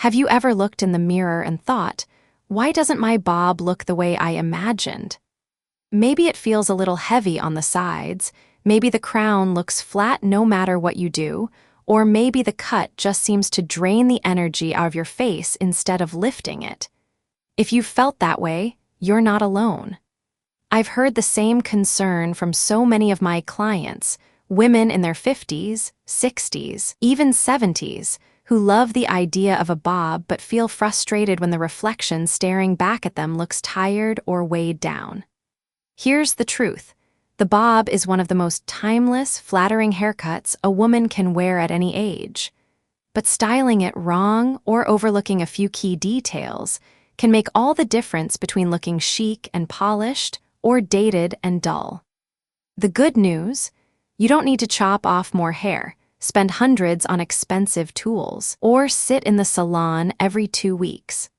Have you ever looked in the mirror and thought, why doesn't my bob look the way I imagined? Maybe it feels a little heavy on the sides, maybe the crown looks flat no matter what you do, or maybe the cut just seems to drain the energy out of your face instead of lifting it. If you've felt that way, you're not alone. I've heard the same concern from so many of my clients, women in their 50s, 60s, even 70s, who love the idea of a bob but feel frustrated when the reflection staring back at them looks tired or weighed down. Here's the truth. The bob is one of the most timeless, flattering haircuts a woman can wear at any age. But styling it wrong or overlooking a few key details can make all the difference between looking chic and polished or dated and dull. The good news? You don't need to chop off more hair, spend hundreds on expensive tools, or sit in the salon every 2 weeks.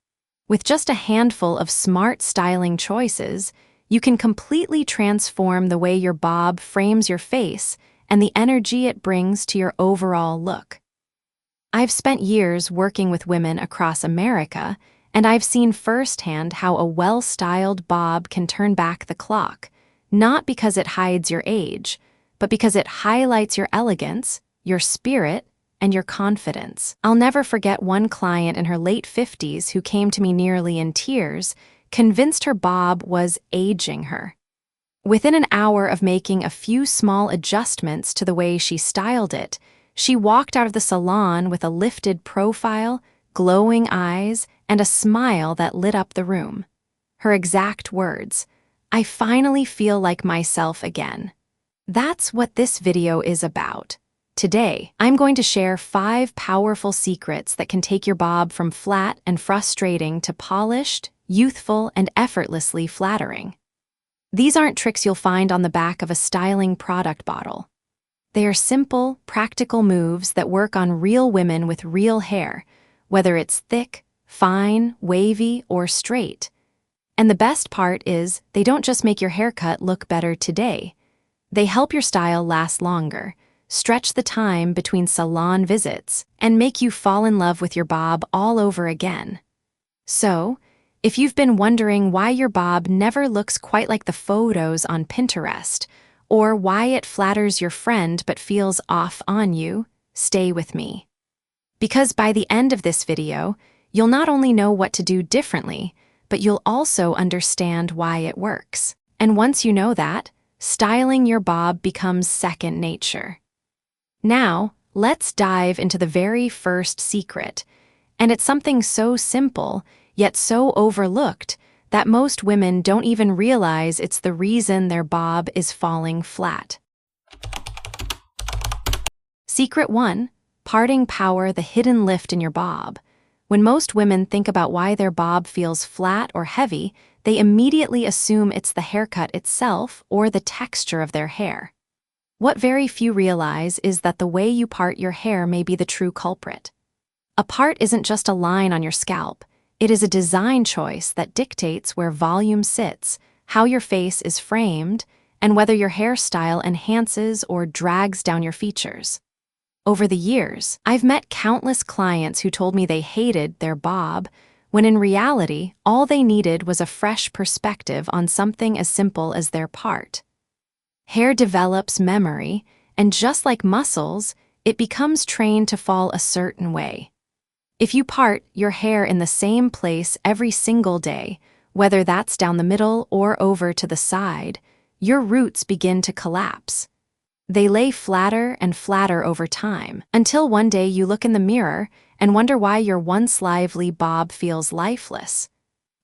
With just a handful of smart styling choices, you can completely transform the way your bob frames your face and the energy it brings to your overall look. I've spent years working with women across America, and I've seen firsthand how a well-styled bob can turn back the clock, not because it hides your age, but because it highlights your elegance, your spirit, and your confidence. I'll never forget one client in her late 50s who came to me nearly in tears, convinced her bob was aging her. Within an hour of making a few small adjustments to the way she styled it, she walked out of the salon with a lifted profile, glowing eyes, and a smile that lit up the room. Her exact words, "I finally feel like myself again." That's what this video is about. Today, I'm going to share 5 powerful secrets that can take your bob from flat and frustrating to polished, youthful, and effortlessly flattering. These aren't tricks you'll find on the back of a styling product bottle. They are simple, practical moves that work on real women with real hair, whether it's thick, fine, wavy, or straight. And the best part is, they don't just make your haircut look better today. They help your style last longer, stretch the time between salon visits, and make you fall in love with your bob all over again. So, if you've been wondering why your bob never looks quite like the photos on Pinterest, or why it flatters your friend but feels off on you, stay with me. Because by the end of this video, you'll not only know what to do differently, but you'll also understand why it works. And once you know that, styling your bob becomes second nature. Now, let's dive into the very first secret, and it's something so simple, yet so overlooked, that most women don't even realize it's the reason their bob is falling flat. Secret 1. Parting power, the hidden lift in your bob. When most women think about why their bob feels flat or heavy, they immediately assume it's the haircut itself or the texture of their hair. What very few realize is that the way you part your hair may be the true culprit. A part isn't just a line on your scalp. It is a design choice that dictates where volume sits, how your face is framed, and whether your hairstyle enhances or drags down your features. Over the years, I've met countless clients who told me they hated their bob, when in reality, all they needed was a fresh perspective on something as simple as their part. Hair develops memory, and just like muscles, it becomes trained to fall a certain way. If you part your hair in the same place every single day, whether that's down the middle or over to the side, your roots begin to collapse. They lay flatter and flatter over time, until one day you look in the mirror and wonder why your once lively bob feels lifeless.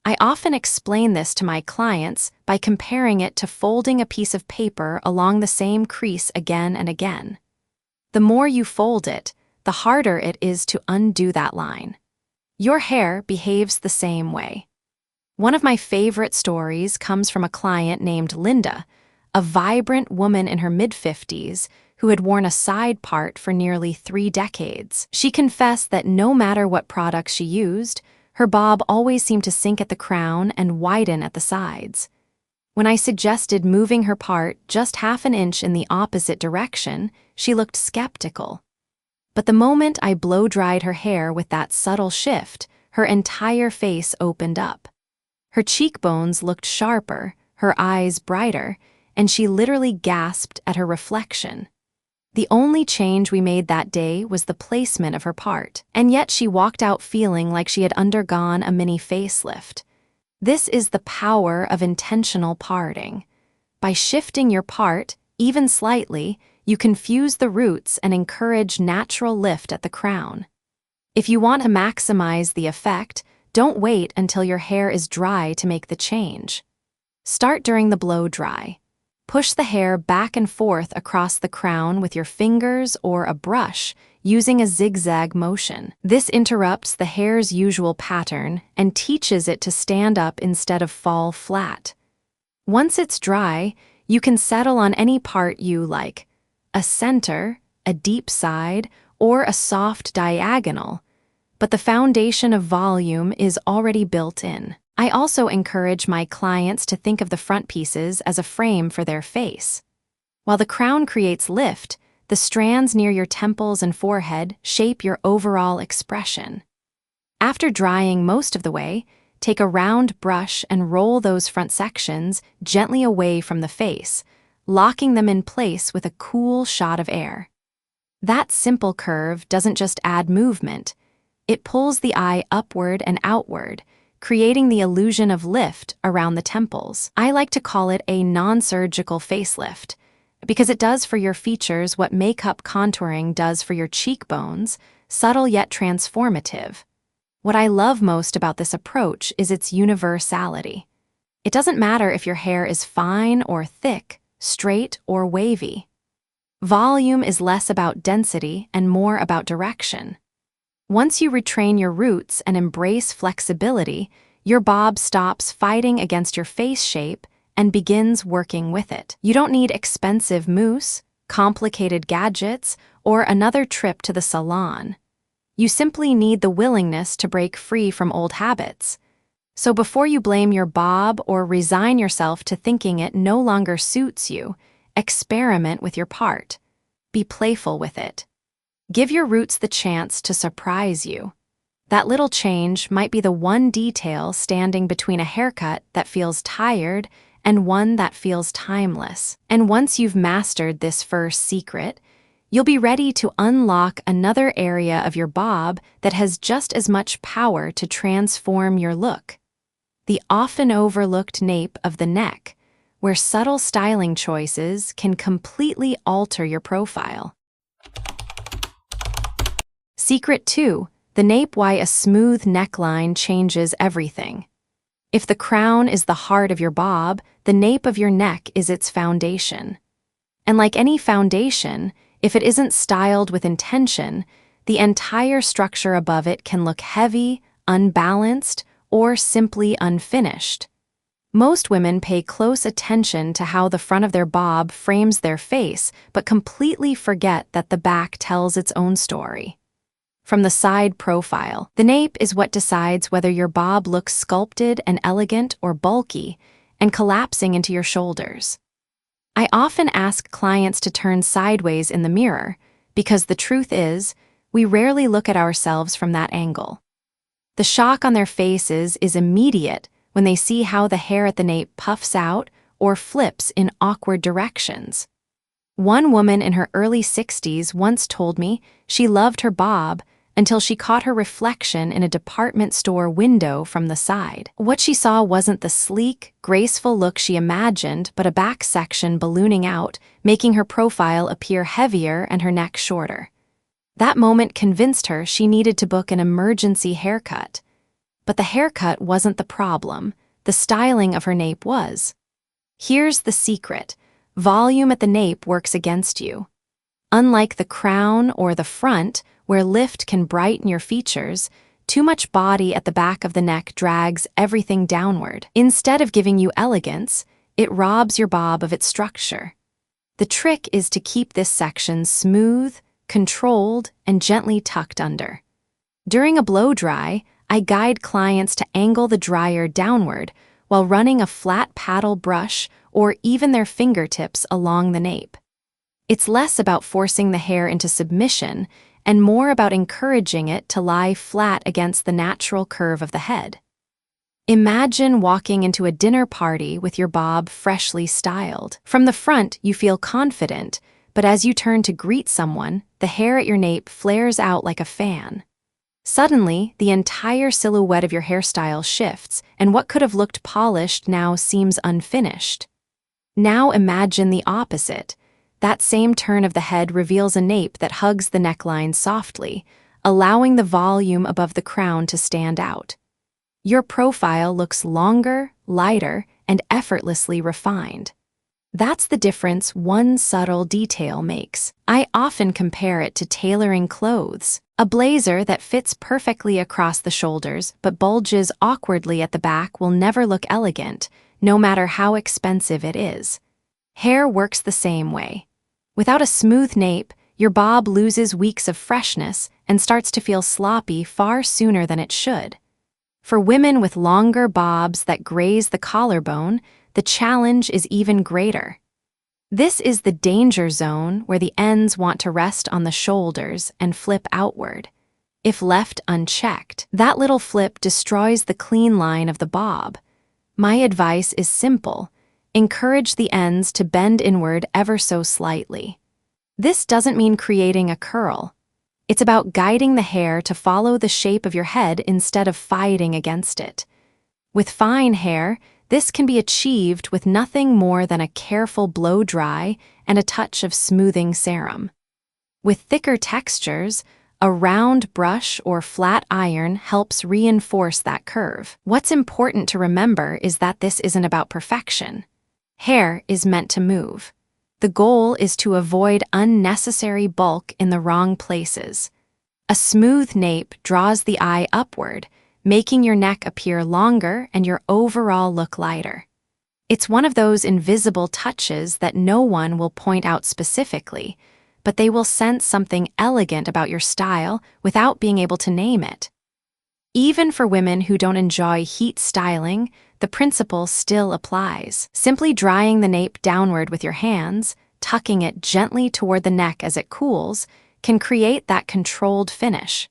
I often explain this to my clients by comparing it to folding a piece of paper along the same crease again and again. The more you fold it, the harder it is to undo that line. Your hair behaves the same way. One of my favorite stories comes from a client named Linda, a vibrant woman in her mid-50s who had worn a side part for nearly 3 decades. She confessed that no matter what products she used, her bob always seemed to sink at the crown and widen at the sides. When I suggested moving her part just half an inch in the opposite direction, she looked skeptical. But the moment I blow-dried her hair with that subtle shift, her entire face opened up. Her cheekbones looked sharper, her eyes brighter, and she literally gasped at her reflection. The only change we made that day was the placement of her part, and yet she walked out feeling like she had undergone a mini facelift. This is the power of intentional parting. By shifting your part, even slightly, you can fuse the roots and encourage natural lift at the crown. If you want to maximize the effect, don't wait until your hair is dry to make the change. Start during the blow dry. Push the hair back and forth across the crown with your fingers or a brush, using a zigzag motion. This interrupts the hair's usual pattern and teaches it to stand up instead of fall flat. Once it's dry, you can settle on any part you like: a center, a deep side, or a soft diagonal. But the foundation of volume is already built in. I also encourage my clients to think of the front pieces as a frame for their face. While the crown creates lift, the strands near your temples and forehead shape your overall expression. After drying most of the way, take a round brush and roll those front sections gently away from the face, locking them in place with a cool shot of air. That simple curve doesn't just add movement, it pulls the eye upward and outward, creating the illusion of lift around the temples. I like to call it a non-surgical facelift, because it does for your features what makeup contouring does for your cheekbones, subtle yet transformative. What I love most about this approach is its universality. It doesn't matter if your hair is fine or thick, straight or wavy. Volume is less about density and more about direction. Once you retrain your roots and embrace flexibility, your bob stops fighting against your face shape and begins working with it. You don't need expensive mousse, complicated gadgets, or another trip to the salon. You simply need the willingness to break free from old habits. So before you blame your bob or resign yourself to thinking it no longer suits you, experiment with your part. Be playful with it. Give your roots the chance to surprise you. That little change might be the one detail standing between a haircut that feels tired and one that feels timeless. And once you've mastered this first secret, you'll be ready to unlock another area of your bob that has just as much power to transform your look. The often overlooked nape of the neck, where subtle styling choices can completely alter your profile. Secret 2. The nape: why a smooth neckline changes everything. If the crown is the heart of your bob, the nape of your neck is its foundation. And like any foundation, if it isn't styled with intention, the entire structure above it can look heavy, unbalanced, or simply unfinished. Most women pay close attention to how the front of their bob frames their face, but completely forget that the back tells its own story. From the side profile, the nape is what decides whether your bob looks sculpted and elegant or bulky and collapsing into your shoulders. I often ask clients to turn sideways in the mirror because the truth is, we rarely look at ourselves from that angle. The shock on their faces is immediate when they see how the hair at the nape puffs out or flips in awkward directions. One woman in her early 60s once told me she loved her bob until she caught her reflection in a department store window from the side. What she saw wasn't the sleek, graceful look she imagined, but a back section ballooning out, making her profile appear heavier and her neck shorter. That moment convinced her she needed to book an emergency haircut. But the haircut wasn't the problem, the styling of her nape was. Here's the secret: volume at the nape works against you. Unlike the crown or the front, where lift can brighten your features, too much body at the back of the neck drags everything downward. Instead of giving you elegance, it robs your bob of its structure. The trick is to keep this section smooth, controlled, and gently tucked under. During a blow dry, I guide clients to angle the dryer downward while running a flat paddle brush or even their fingertips along the nape. It's less about forcing the hair into submission and more about encouraging it to lie flat against the natural curve of the head. Imagine walking into a dinner party with your bob freshly styled. From the front, you feel confident, but as you turn to greet someone, the hair at your nape flares out like a fan. Suddenly, the entire silhouette of your hairstyle shifts, and what could have looked polished now seems unfinished. Now imagine the opposite. That same turn of the head reveals a nape that hugs the neckline softly, allowing the volume above the crown to stand out. Your profile looks longer, lighter, and effortlessly refined. That's the difference one subtle detail makes. I often compare it to tailoring clothes. A blazer that fits perfectly across the shoulders but bulges awkwardly at the back will never look elegant, no matter how expensive it is. Hair works the same way. Without a smooth nape, your bob loses weeks of freshness and starts to feel sloppy far sooner than it should. For women with longer bobs that graze the collarbone, the challenge is even greater. This is the danger zone where the ends want to rest on the shoulders and flip outward. If left unchecked, that little flip destroys the clean line of the bob. My advice is simple. Encourage the ends to bend inward ever so slightly. This doesn't mean creating a curl. It's about guiding the hair to follow the shape of your head instead of fighting against it. With fine hair, this can be achieved with nothing more than a careful blow-dry and a touch of smoothing serum. With thicker textures, a round brush or flat iron helps reinforce that curve. What's important to remember is that this isn't about perfection. Hair is meant to move. The goal is to avoid unnecessary bulk in the wrong places. A smooth nape draws the eye upward, making your neck appear longer and your overall look lighter. It's one of those invisible touches that no one will point out specifically, but they will sense something elegant about your style without being able to name it. Even for women who don't enjoy heat styling, the principle still applies. Simply drying the nape downward with your hands, tucking it gently toward the neck as it cools, can create that controlled finish.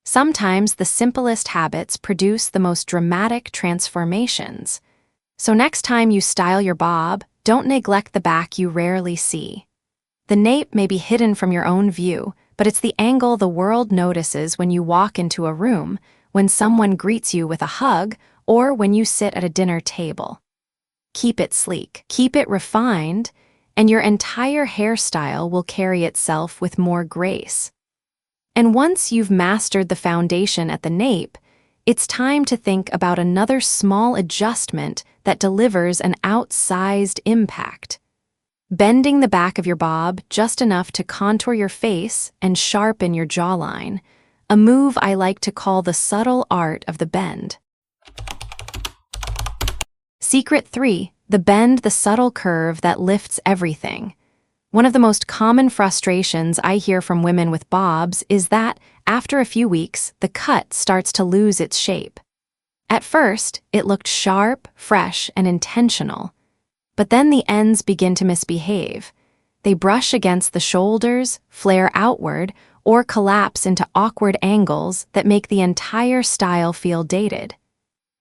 Sometimes the simplest habits produce the most dramatic transformations. So next time you style your bob, don't neglect the back you rarely see. The nape may be hidden from your own view, but it's the angle the world notices when you walk into a room, when someone greets you with a hug, or when you sit at a dinner table. Keep it sleek, keep it refined, and your entire hairstyle will carry itself with more grace. And once you've mastered the foundation at the nape, it's time to think about another small adjustment that delivers an outsized impact. Bending the back of your bob just enough to contour your face and sharpen your jawline, a move I like to call the subtle art of the bend. Secret 3. The bend, the subtle curve that lifts everything. One of the most common frustrations I hear from women with bobs is that, after a few weeks, the cut starts to lose its shape. At first, it looked sharp, fresh, and intentional. But then the ends begin to misbehave. They brush against the shoulders, flare outward, or collapse into awkward angles that make the entire style feel dated.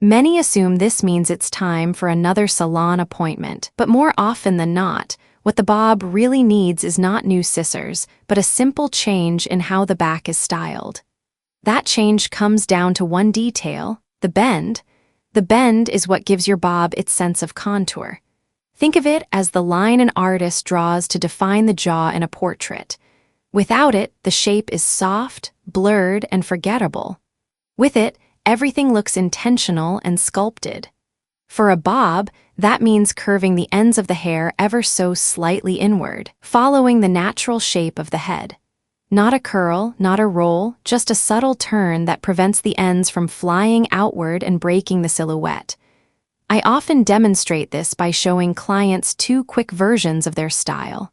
Many assume this means it's time for another salon appointment, but more often than not, what the bob really needs is not new scissors, but a simple change in how the back is styled. That change comes down to one detail, the bend. The bend is what gives your bob its sense of contour. Think of it as the line an artist draws to define the jaw in a portrait. Without it, the shape is soft, blurred, and forgettable. With it, everything looks intentional and sculpted. For a bob, that means curving the ends of the hair ever so slightly inward, following the natural shape of the head. Not a curl, not a roll, just a subtle turn that prevents the ends from flying outward and breaking the silhouette. I often demonstrate this by showing clients two quick versions of their style.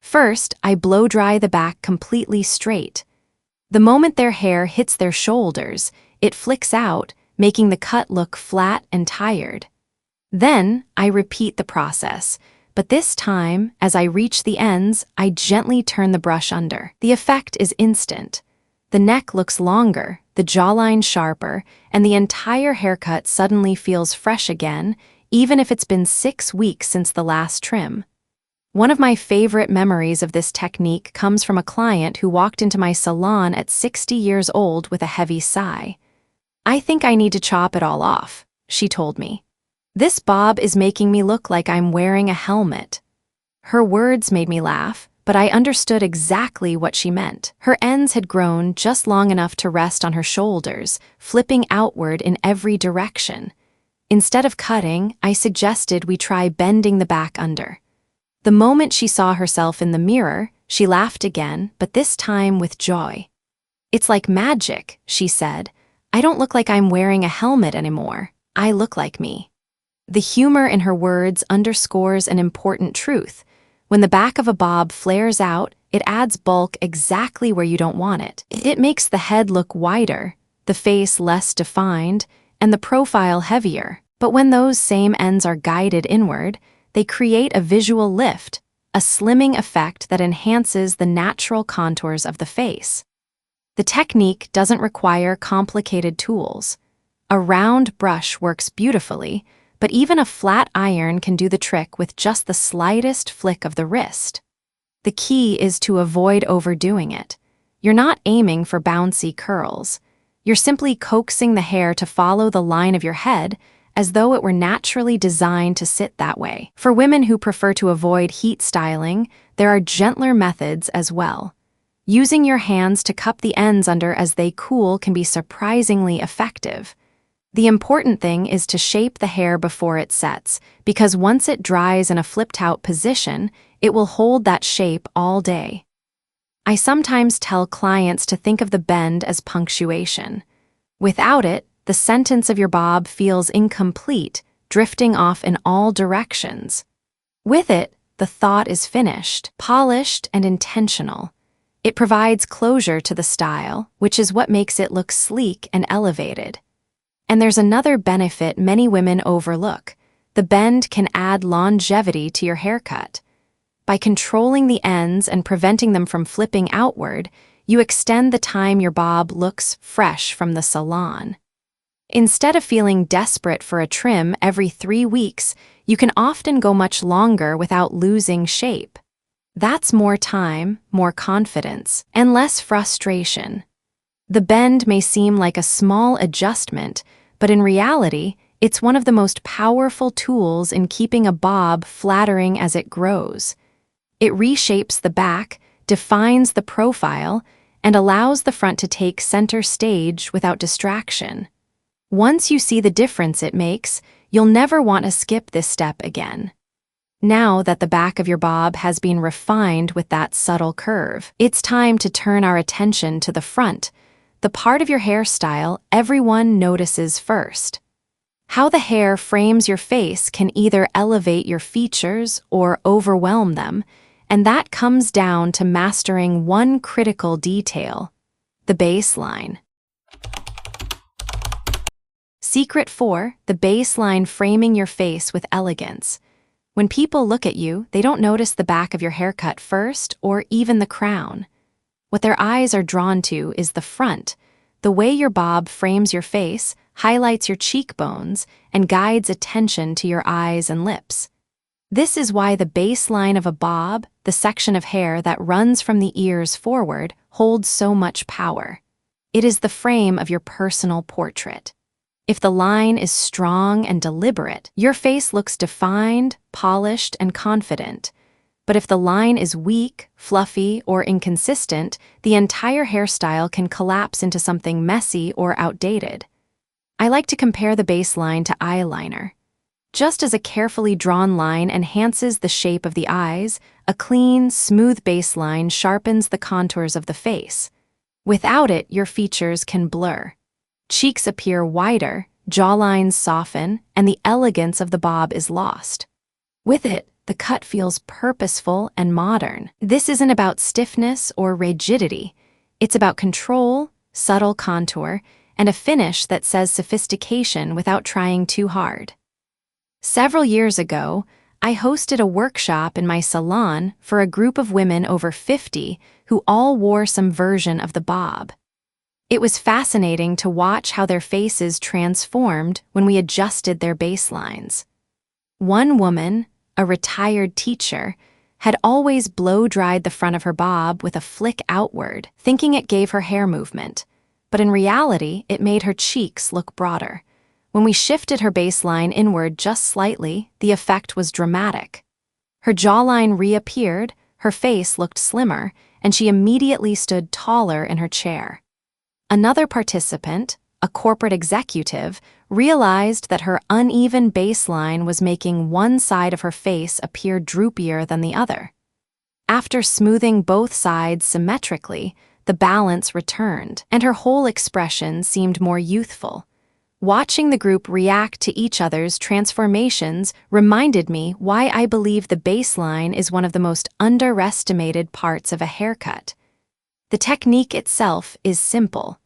First, I blow-dry the back completely straight. The moment their hair hits their shoulders, it flicks out, making the cut look flat and tired. Then, I repeat the process, but this time, as I reach the ends, I gently turn the brush under. The effect is instant. The neck looks longer, the jawline sharper, and the entire haircut suddenly feels fresh again, even if it's been 6 weeks since the last trim. One of my favorite memories of this technique comes from a client who walked into my salon at 60 years old with a heavy sigh. "I think I need to chop it all off," she told me. "This bob is making me look like I'm wearing a helmet." Her words made me laugh, but I understood exactly what she meant. Her ends had grown just long enough to rest on her shoulders, flipping outward in every direction. Instead of cutting, I suggested we try bending the back under. The moment she saw herself in the mirror, she laughed again, but this time with joy. "It's like magic," she said. "I don't look like I'm wearing a helmet anymore. I look like me." The humor in her words underscores an important truth. When the back of a bob flares out, it adds bulk exactly where you don't want it. It makes the head look wider, the face less defined, and the profile heavier. But when those same ends are guided inward, they create a visual lift, a slimming effect that enhances the natural contours of the face. The technique doesn't require complicated tools. A round brush works beautifully, but even a flat iron can do the trick with just the slightest flick of the wrist. The key is to avoid overdoing it. You're not aiming for bouncy curls. You're simply coaxing the hair to follow the line of your head as though it were naturally designed to sit that way. For women who prefer to avoid heat styling, there are gentler methods as well. Using your hands to cup the ends under as they cool can be surprisingly effective. The important thing is to shape the hair before it sets, because once it dries in a flipped-out position, it will hold that shape all day. I sometimes tell clients to think of the bend as punctuation. Without it, the sentence of your bob feels incomplete, drifting off in all directions. With it, the thought is finished, polished, and intentional. It provides closure to the style, which is what makes it look sleek and elevated. And there's another benefit many women overlook. The bend can add longevity to your haircut. By controlling the ends and preventing them from flipping outward, you extend the time your bob looks fresh from the salon. Instead of feeling desperate for a trim every 3 weeks, you can often go much longer without losing shape. That's more time, more confidence, and less frustration. The bend may seem like a small adjustment, but in reality, it's one of the most powerful tools in keeping a bob flattering as it grows. It reshapes the back, defines the profile, and allows the front to take center stage without distraction. Once you see the difference it makes, you'll never want to skip this step again. Now that the back of your bob has been refined with that subtle curve, it's time to turn our attention to the front, the part of your hairstyle everyone notices first. How the hair frames your face can either elevate your features or overwhelm them, and that comes down to mastering one critical detail: the baseline. Secret 4: the baseline framing your face with elegance. When people look at you, they don't notice the back of your haircut first or even the crown. What their eyes are drawn to is the front. The way your bob frames your face highlights your cheekbones and guides attention to your eyes and lips. This is why the baseline of a bob, the section of hair that runs from the ears forward, holds so much power. It is the frame of your personal portrait. If the line is strong and deliberate, your face looks defined, polished, and confident. But if the line is weak, fluffy, or inconsistent, the entire hairstyle can collapse into something messy or outdated. I like to compare the baseline to eyeliner. Just as a carefully drawn line enhances the shape of the eyes, a clean, smooth baseline sharpens the contours of the face. Without it, your features can blur. Cheeks appear wider, jawlines soften, and the elegance of the bob is lost. With it, the cut feels purposeful and modern. This isn't about stiffness or rigidity. It's about control, subtle contour, and a finish that says sophistication without trying too hard. Several years ago, I hosted a workshop in my salon for a group of women over 50 who all wore some version of the bob. It was fascinating to watch how their faces transformed when we adjusted their baselines. One woman, a retired teacher, had always blow-dried the front of her bob with a flick outward, thinking it gave her hair movement. But in reality, it made her cheeks look broader. When we shifted her baseline inward just slightly, the effect was dramatic. Her jawline reappeared, her face looked slimmer, and she immediately stood taller in her chair. Another participant, a corporate executive, realized that her uneven baseline was making one side of her face appear droopier than the other. After smoothing both sides symmetrically, the balance returned, and her whole expression seemed more youthful. Watching the group react to each other's transformations reminded me why I believe the baseline is one of the most underestimated parts of a haircut. The technique itself is simple.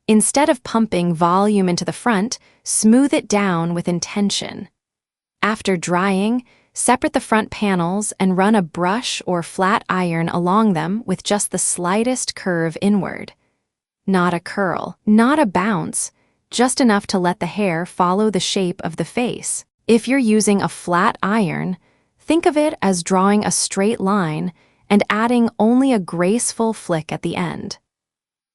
Instead of pumping volume into the front, smooth it down with intention. After drying, separate the front panels and run a brush or flat iron along them with just the slightest curve inward. Not a curl, not a bounce, just enough to let the hair follow the shape of the face. If you're using a flat iron, think of it as drawing a straight line and adding only a graceful flick at the end.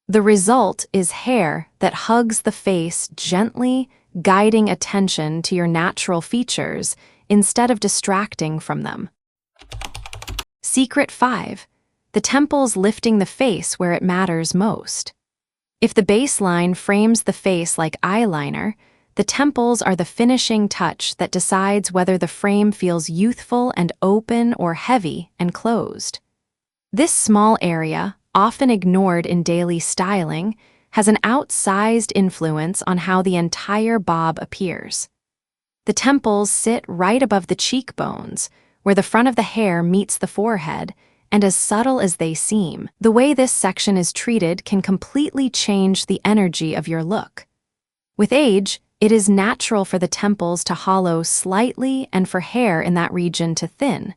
The result is hair that hugs the face gently, guiding attention to your natural features instead of distracting from them. Secret 5. The temples lifting the face where it matters most. If the baseline frames the face like eyeliner, the temples are the finishing touch that decides whether the frame feels youthful and open or heavy and closed. This small area, often ignored in daily styling, has an outsized influence on how the entire bob appears. The temples sit right above the cheekbones, where the front of the hair meets the forehead, and as subtle as they seem, the way this section is treated can completely change the energy of your look. With age, it is natural for the temples to hollow slightly and for hair in that region to thin.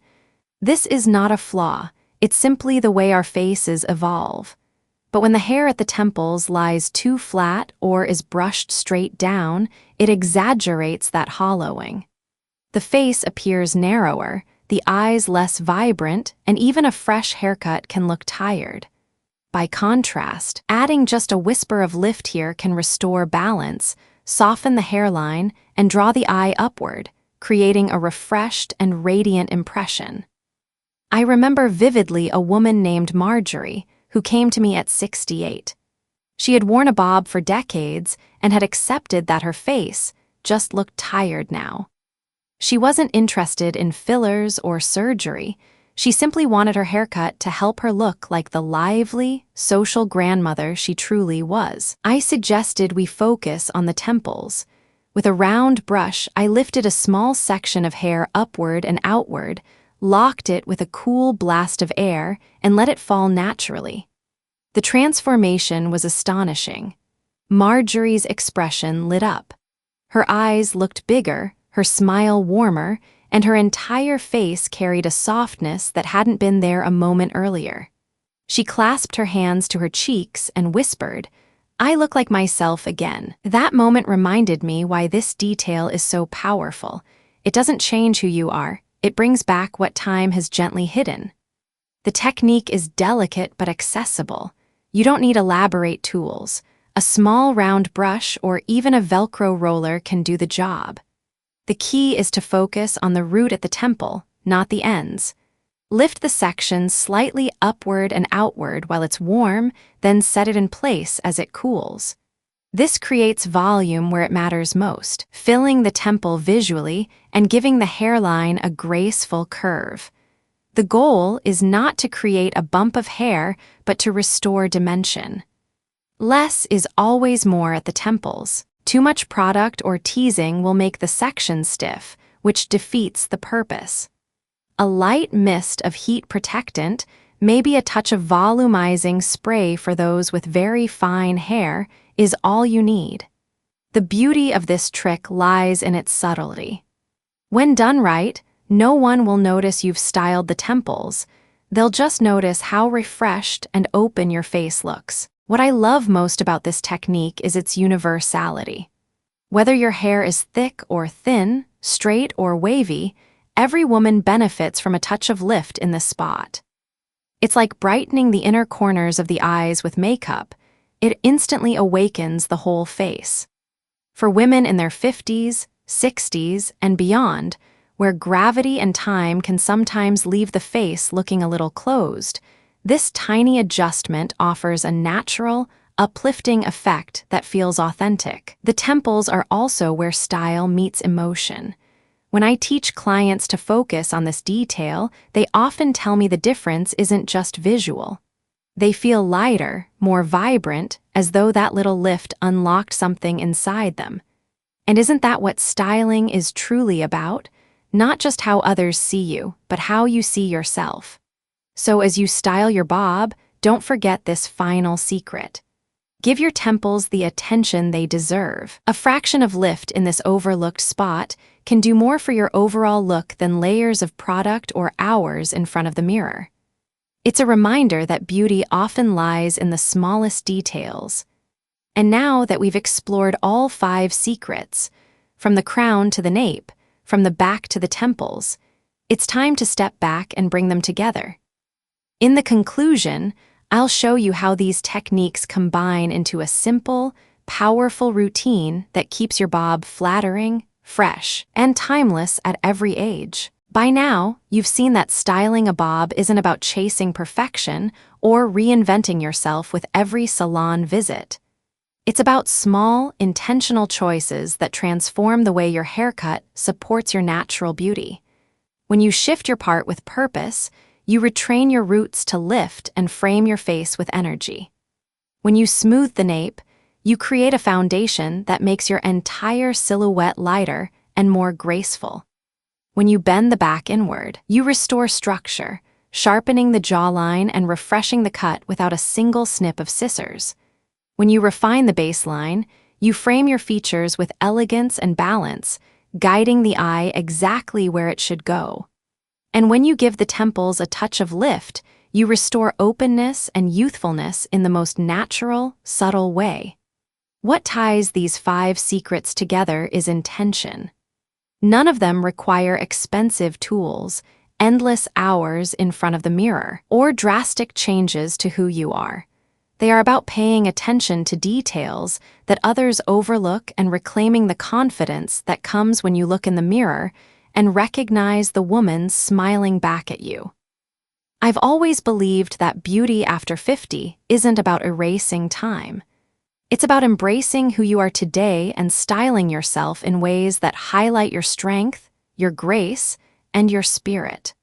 This is not a flaw, it's simply the way our faces evolve. But when the hair at the temples lies too flat or is brushed straight down, it exaggerates that hollowing. The face appears narrower, the eyes less vibrant, and even a fresh haircut can look tired. By contrast, adding just a whisper of lift here can restore balance, soften the hairline, and draw the eye upward, creating a refreshed and radiant impression. I remember vividly a woman named Marjorie, who came to me at 68. She had worn a bob for decades and had accepted that her face just looked tired now. She wasn't interested in fillers or surgery. She simply wanted her haircut to help her look like the lively, social grandmother she truly was. I suggested we focus on the temples. With a round brush, I lifted a small section of hair upward and outward, locked it with a cool blast of air, and let it fall naturally. The transformation was astonishing. Marjorie's expression lit up. Her eyes looked bigger, her smile warmer, and her entire face carried a softness that hadn't been there a moment earlier. She clasped her hands to her cheeks and whispered, "I look like myself again." That moment reminded me why this detail is so powerful. It doesn't change who you are, it brings back what time has gently hidden. The technique is delicate but accessible. You don't need elaborate tools. A small round brush or even a Velcro roller can do the job. The key is to focus on the root at the temple, not the ends. Lift the section slightly upward and outward while it's warm, then set it in place as it cools. This creates volume where it matters most, filling the temple visually and giving the hairline a graceful curve. The goal is not to create a bump of hair, but to restore dimension. Less is always more at the temples. Too much product or teasing will make the section stiff, which defeats the purpose. A light mist of heat protectant, maybe a touch of volumizing spray for those with very fine hair, is all you need. The beauty of this trick lies in its subtlety. When done right, no one will notice you've styled the temples. They'll just notice how refreshed and open your face looks. What I love most about this technique is its universality. Whether your hair is thick or thin, straight or wavy, every woman benefits from a touch of lift in this spot. It's like brightening the inner corners of the eyes with makeup. It instantly awakens the whole face. For women in their 50s, 60s, and beyond, where gravity and time can sometimes leave the face looking a little closed, this tiny adjustment offers a natural, uplifting effect that feels authentic. The temples are also where style meets emotion. When I teach clients to focus on this detail, they often tell me the difference isn't just visual. They feel lighter, more vibrant, as though that little lift unlocked something inside them. And isn't that what styling is truly about? Not just how others see you, but how you see yourself. So as you style your bob, don't forget this final secret. Give your temples the attention they deserve. A fraction of lift in this overlooked spot can do more for your overall look than layers of product or hours in front of the mirror. It's a reminder that beauty often lies in the smallest details. And now that we've explored all 5 secrets, from the crown to the nape, from the back to the temples, it's time to step back and bring them together. In the conclusion, I'll show you how these techniques combine into a simple, powerful routine that keeps your bob flattering, fresh, and timeless at every age. By now, you've seen that styling a bob isn't about chasing perfection or reinventing yourself with every salon visit. It's about small, intentional choices that transform the way your haircut supports your natural beauty. When you shift your part with purpose, you retrain your roots to lift and frame your face with energy. When you smooth the nape, you create a foundation that makes your entire silhouette lighter and more graceful. When you bend the back inward, you restore structure, sharpening the jawline and refreshing the cut without a single snip of scissors. When you refine the baseline, you frame your features with elegance and balance, guiding the eye exactly where it should go. And when you give the temples a touch of lift, you restore openness and youthfulness in the most natural, subtle way. What ties these 5 secrets together is intention. None of them require expensive tools, endless hours in front of the mirror, or drastic changes to who you are. They are about paying attention to details that others overlook and reclaiming the confidence that comes when you look in the mirror and recognize the woman smiling back at you. I've always believed that beauty after 50 isn't about erasing time. It's about embracing who you are today and styling yourself in ways that highlight your strength, your grace, and your spirit.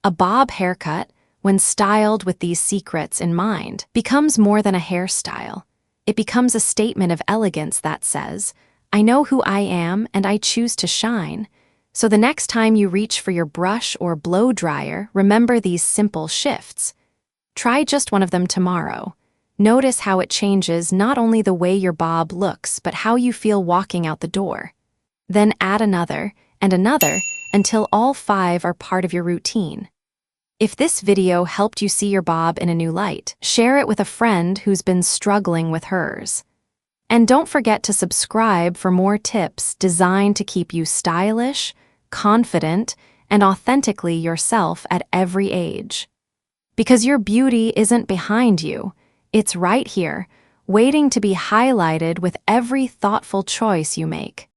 A bob haircut, when styled with these secrets in mind, becomes more than a hairstyle. It becomes a statement of elegance that says, I know who I am and I choose to shine. So the next time you reach for your brush or blow dryer, remember these simple shifts. Try just one of them tomorrow. Notice how it changes not only the way your bob looks, but how you feel walking out the door. Then add another and another until all 5 are part of your routine. If this video helped you see your bob in a new light, share it with a friend who's been struggling with hers. And don't forget to subscribe for more tips designed to keep you stylish, confident, and authentically yourself at every age. Because your beauty isn't behind you, it's right here, waiting to be highlighted with every thoughtful choice you make.